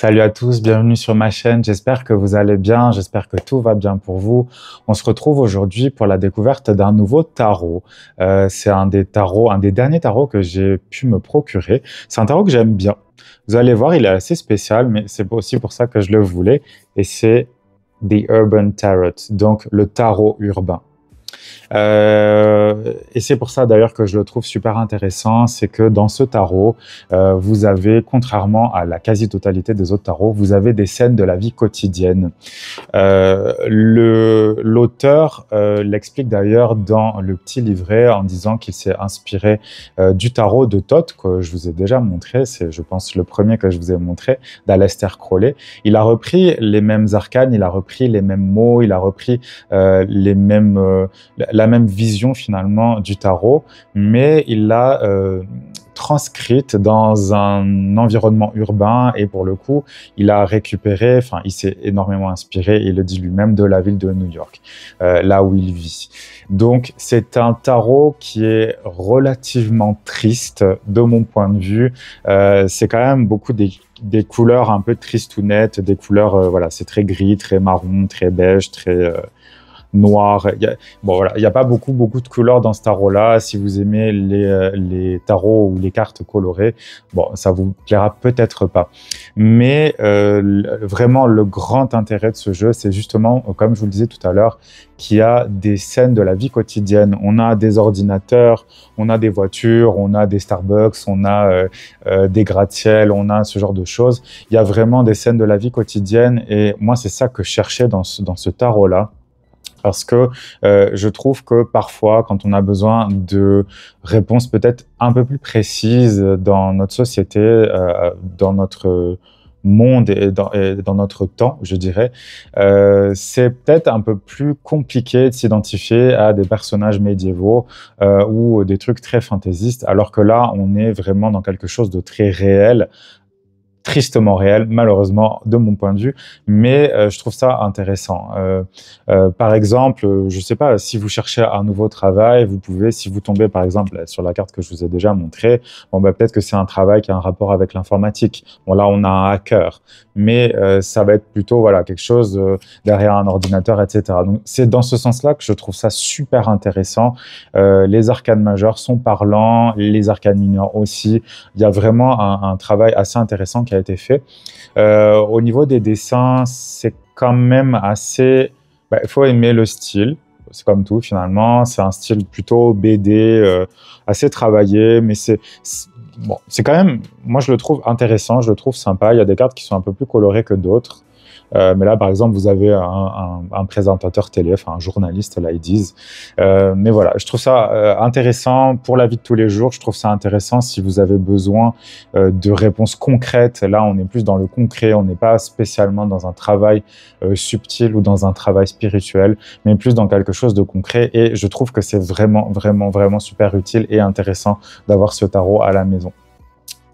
Salut à tous, bienvenue sur ma chaîne. J'espère que vous allez bien, j'espère que tout va bien pour vous. On se retrouve aujourd'hui pour la découverte d'un nouveau tarot. C'est un des derniers tarots que j'ai pu me procurer. C'est un tarot que j'aime bien. Vous allez voir, il est assez spécial, mais c'est aussi pour ça que je le voulais. Et c'est The Urban Tarot, donc le tarot urbain. Et c'est pour ça d'ailleurs que je le trouve super intéressant, c'est que dans ce tarot, vous avez, contrairement à la quasi-totalité des autres tarots, vous avez des scènes de la vie quotidienne. L'auteur l'explique d'ailleurs dans le petit livret en disant qu'il s'est inspiré du tarot de Thoth, que je vous ai déjà montré, c'est je pense le premier que je vous ai montré, d'Aleister Crowley. Il a repris les mêmes arcanes, il a repris les mêmes mots, il a repris la même vision finalement du tarot, mais il l'a transcrite dans un environnement urbain et pour le coup, il a récupéré, enfin, il s'est énormément inspiré, il le dit lui-même, de la ville de New York, là où il vit. Donc, c'est un tarot qui est relativement triste de mon point de vue. C'est quand même beaucoup des couleurs un peu tristounettes, des couleurs, voilà, c'est très gris, très marron, très beige, très noir. Bon, voilà, il n'y a pas beaucoup de couleurs dans ce tarot-là. Si vous aimez les tarots ou les cartes colorées, bon, ça vous plaira peut-être pas. Mais vraiment, le grand intérêt de ce jeu, c'est justement, comme je vous le disais tout à l'heure, qu'il y a des scènes de la vie quotidienne. On a des ordinateurs, on a des voitures, on a des Starbucks, on a des gratte-ciel, on a ce genre de choses. Il y a vraiment des scènes de la vie quotidienne et moi, c'est ça que je cherchais dans ce tarot-là. Parce que je trouve que parfois, quand on a besoin de réponses peut-être un peu plus précises dans notre société, dans notre monde et dans notre temps, je dirais, c'est peut-être un peu plus compliqué de s'identifier à des personnages médiévaux ou des trucs très fantaisistes, alors que là, on est vraiment dans quelque chose de très réel, tristement réel, malheureusement, de mon point de vue, mais je trouve ça intéressant. Par exemple, je ne sais pas, si vous cherchez un nouveau travail, vous pouvez, si vous tombez par exemple sur la carte que je vous ai déjà montrée, bon, bah, peut-être que c'est un travail qui a un rapport avec l'informatique. Bon, là, on a un hacker, mais ça va être plutôt voilà, quelque chose derrière un ordinateur, etc. Donc, c'est dans ce sens-là que je trouve ça super intéressant. Les arcanes majeures sont parlants, les arcanes mineures aussi. Il y a vraiment un travail assez intéressant qui a été fait. Au niveau des dessins, c'est quand même assez... il faut aimer le style, c'est comme tout finalement. C'est un style plutôt BD, assez travaillé, mais bon, c'est quand même... Moi, je le trouve intéressant, je le trouve sympa. Il y a des cartes qui sont un peu plus colorées que d'autres. Mais là, par exemple, vous avez un présentateur télé, enfin un journaliste, là, ils disent. Mais voilà, je trouve ça intéressant pour la vie de tous les jours. Je trouve ça intéressant si vous avez besoin de réponses concrètes. Là, on est plus dans le concret. On n'est pas spécialement dans un travail subtil ou dans un travail spirituel, mais plus dans quelque chose de concret. Et je trouve que c'est vraiment super utile et intéressant d'avoir ce tarot à la maison.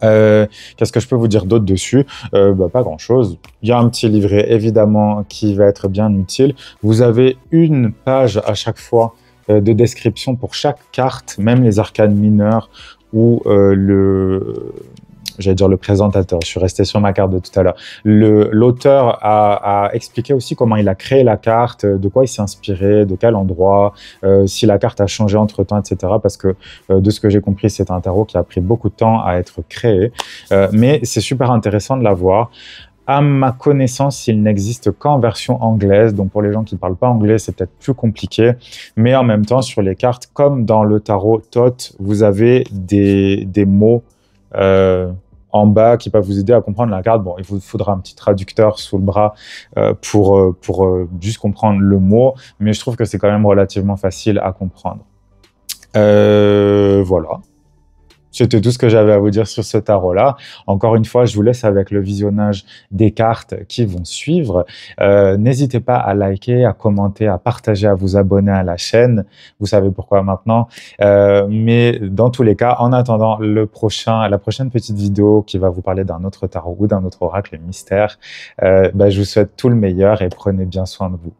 Qu'est-ce que je peux vous dire d'autre dessus? Pas grand-chose. Il y a un petit livret, évidemment, qui va être bien utile. Vous avez une page à chaque fois de description pour chaque carte, même les arcanes mineures ou j'allais dire le présentateur, je suis resté sur ma carte de tout à l'heure. L'auteur a expliqué aussi comment il a créé la carte, de quoi il s'est inspiré, de quel endroit, si la carte a changé entre-temps, etc. Parce que de ce que j'ai compris, c'est un tarot qui a pris beaucoup de temps à être créé. Mais c'est super intéressant de l'avoir. À ma connaissance, il n'existe qu'en version anglaise. Donc, pour les gens qui ne parlent pas anglais, c'est peut-être plus compliqué. Mais en même temps, sur les cartes, comme dans le tarot Thoth, vous avez des mots en bas qui peuvent vous aider à comprendre la carte. Bon, il vous faudra un petit traducteur sous le bras pour juste comprendre le mot, mais je trouve que c'est quand même relativement facile à comprendre. Voilà. C'était tout ce que j'avais à vous dire sur ce tarot-là. Encore une fois, je vous laisse avec le visionnage des cartes qui vont suivre. N'hésitez pas à liker, à commenter, à partager, à vous abonner à la chaîne. Vous savez pourquoi maintenant. Mais dans tous les cas, en attendant la prochaine petite vidéo qui va vous parler d'un autre tarot ou d'un autre oracle mystère, je vous souhaite tout le meilleur et prenez bien soin de vous.